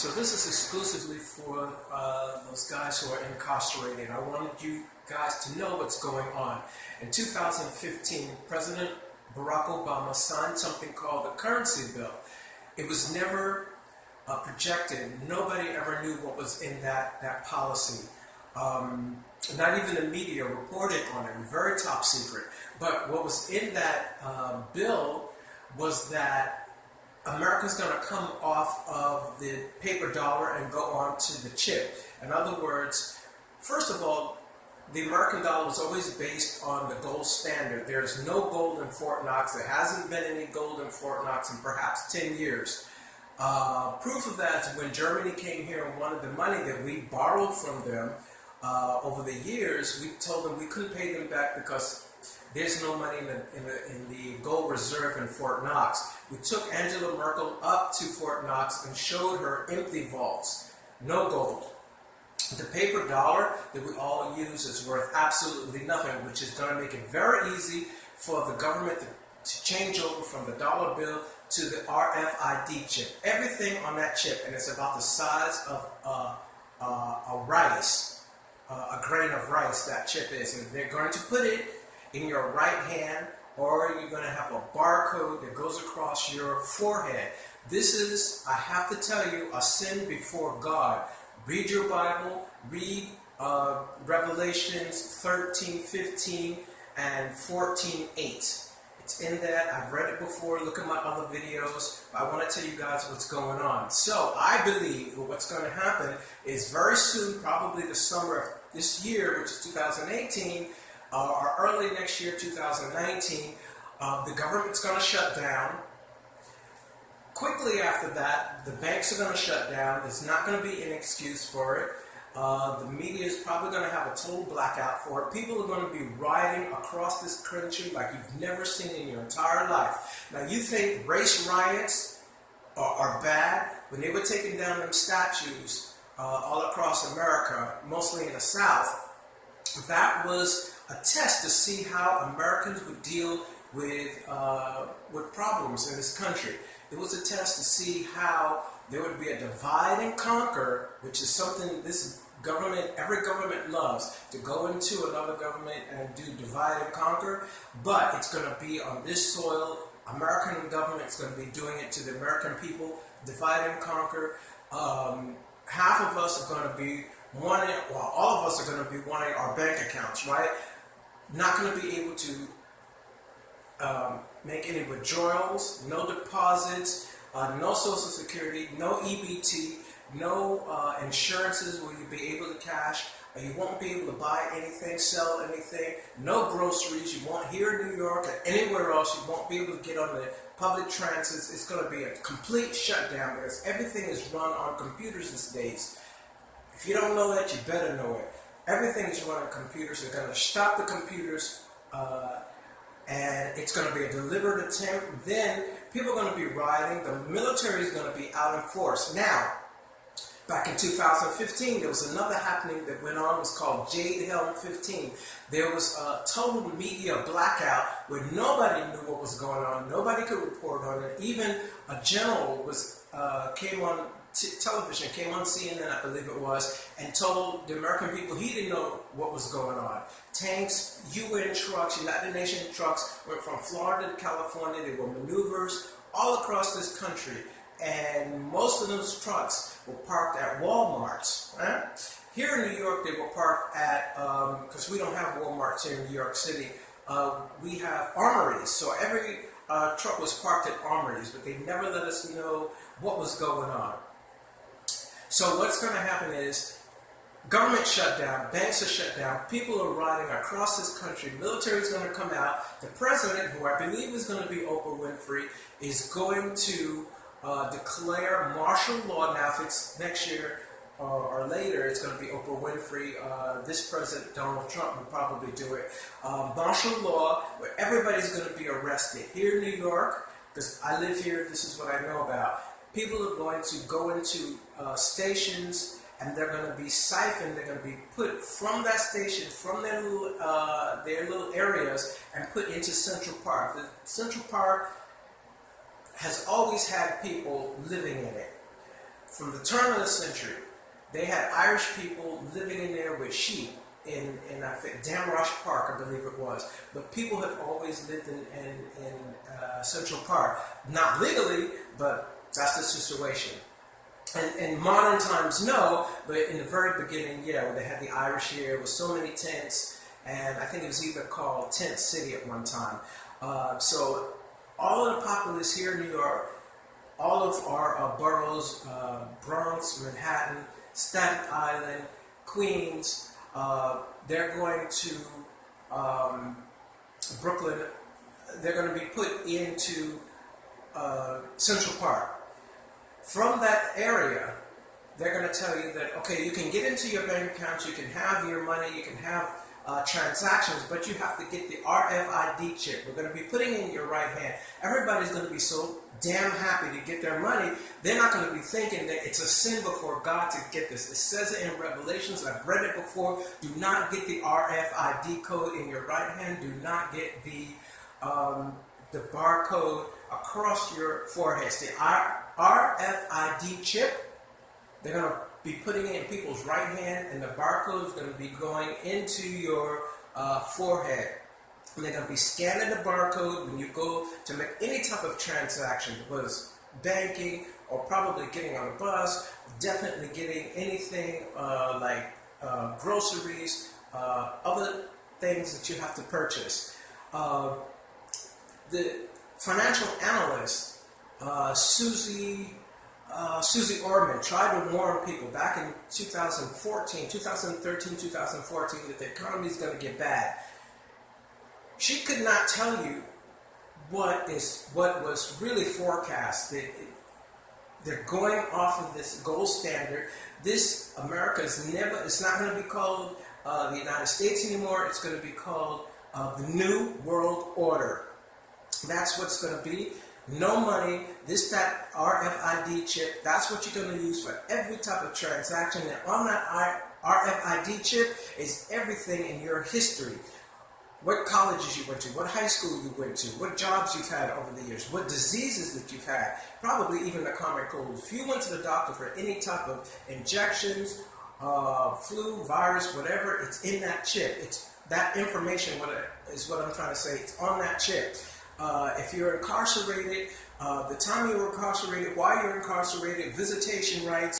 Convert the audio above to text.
So this is exclusively for those guys who are incarcerated. I wanted you guys to know what's going on. In 2015, President Barack Obama signed something called the currency bill. It was never projected. Nobody ever knew what was in that policy. Not even the media reported on it. Very top secret. But what was in that bill was that America's going to come off of the paper dollar and go on to the chip. In other words, first of all, the American dollar was always based on the gold standard. There's no gold in Fort Knox. There hasn't been any gold in Fort Knox in perhaps 10 years. Proof of that is when Germany came here and wanted the money that we borrowed from them over the years, we told them we couldn't pay them back because there's no money in the gold reserve in Fort Knox. We took Angela Merkel up to Fort Knox and showed her empty vaults, no gold. The paper dollar that we all use is worth absolutely nothing, which is going to make it very easy for the government to change over from the dollar bill to the RFID chip. Everything on that chip, and it's about the size of a rice, a grain of rice, that chip is. And they're going to put it in your right hand, or you're going to have a barcode that goes across your forehead. This is, I have to tell you, a sin before God. Read your Bible, read Revelations 13:15 and 14:8. It's in that. I've read it before. Look at my other videos. I want to tell you guys what's going on. So I believe what's going to happen is very soon, probably the summer of this year, which is 2018, or early next year, 2019, the government's going to shut down. Quickly after that, the banks are going to shut down. There's not going to be an excuse for it. The media is probably going to have a total blackout for it. People are going to be rioting across this country like you've never seen in your entire life. Now, you think race riots are bad? When they were taking down them statues all across America, mostly in the South, that was a test to see how Americans would deal with problems in this country. It was a test to see how there would be a divide and conquer, which is something this government, every government loves, to go into another government and do divide and conquer. But it's going to be on this soil. American government is going to be doing it to the American people, divide and conquer. Half of us are going to be wanting, well, all of us are going to be wanting our bank accounts, right? Not going to be able to make any withdrawals, no deposits, no Social Security, no EBT, no insurances where you'll be able to cash. You won't be able to buy anything, sell anything, no groceries. You won't, here in New York or anywhere else, you won't be able to get on the public transits. It's going to be a complete shutdown because everything is run on computers these days. If you don't know that, you better know it. Everything is run on computers. They're going to stop the computers, and it's going to be a deliberate attempt. Then people are going to be rioting. The military is going to be out in force. Now, back in 2015, there was another happening that went on. It was called Jade Helm 15. There was a total media blackout where nobody knew what was going on. Nobody could report on it. Even a general came on television, came on CNN, I believe it was, and told the American people he didn't know what was going on. Tanks, UN trucks, United Nations trucks went from Florida to California. There were maneuvers all across this country, and most of those trucks were parked at Walmarts. Right? Here in New York, they were parked at, because we don't have Walmarts here in New York City, we have armories. So every truck was parked at armories, but they never let us know what was going on. So what's going to happen is government shut down, banks are shut down, people are rioting across this country, military is going to come out, the president, who I believe is going to be Oprah Winfrey, is going to declare martial law. Now, if it's next year or later, it's going to be Oprah Winfrey. This president, Donald Trump, will probably do it. Martial law, where everybody's going to be arrested. Here in New York, because I live here, this is what I know about. People are going to go into stations, and they're going to be siphoned. They're going to be put from that station, from their little areas, and put into Central Park. The Central Park has always had people living in it. from the turn of the century, they had Irish people living in there with sheep in I think Damrosch Park, I believe it was. But people have always lived in Central Park, not legally, but that's the situation. And in modern times, no, but in the very beginning, yeah, when they had the Irish here with so many tents, and I think it was even called Tent City at one time. So all of the populace here in New York, all of our boroughs, Bronx, Manhattan, Staten Island, Queens, they're going to Brooklyn, they're going to be put into Central Park. From that area, they're going to tell you that, okay, you can get into your bank accounts, you can have your money, you can have transactions, but you have to get the RFID chip. We're going to be putting it in your right hand. Everybody's going to be so damn happy to get their money, they're not going to be thinking that it's a sin before God to get this. It says it in Revelations. I've read it before. Do not get the RFID code in your right hand. Do not get the barcode across your forehead. It's the RFID chip. They're going to be putting it in people's right hand, and the barcode is going to be going into your forehead. And they're going to be scanning the barcode when you go to make any type of transaction, whether it's banking or probably getting on a bus, definitely getting anything like groceries, other things that you have to purchase. The financial analyst, Susie Orman, tried to warn people back in 2013, 2014, that the economy is going to get bad. She could not tell you what was really forecast. They're going off of this gold standard. This America it's not going to be called the United States anymore. It's going to be called the New World Order. That's what it's going to be. No money, that RFID chip, that's what you're going to use for every type of transaction. And on that RFID chip is everything in your history. What colleges you went to, what high school you went to, what jobs you've had over the years, what diseases that you've had, probably even the common cold. If you went to the doctor for any type of injections, flu, virus, whatever, it's in that chip. It's that information is what I'm trying to say. It's on that chip. If you're incarcerated, the time you were incarcerated, why you're incarcerated, visitation rights,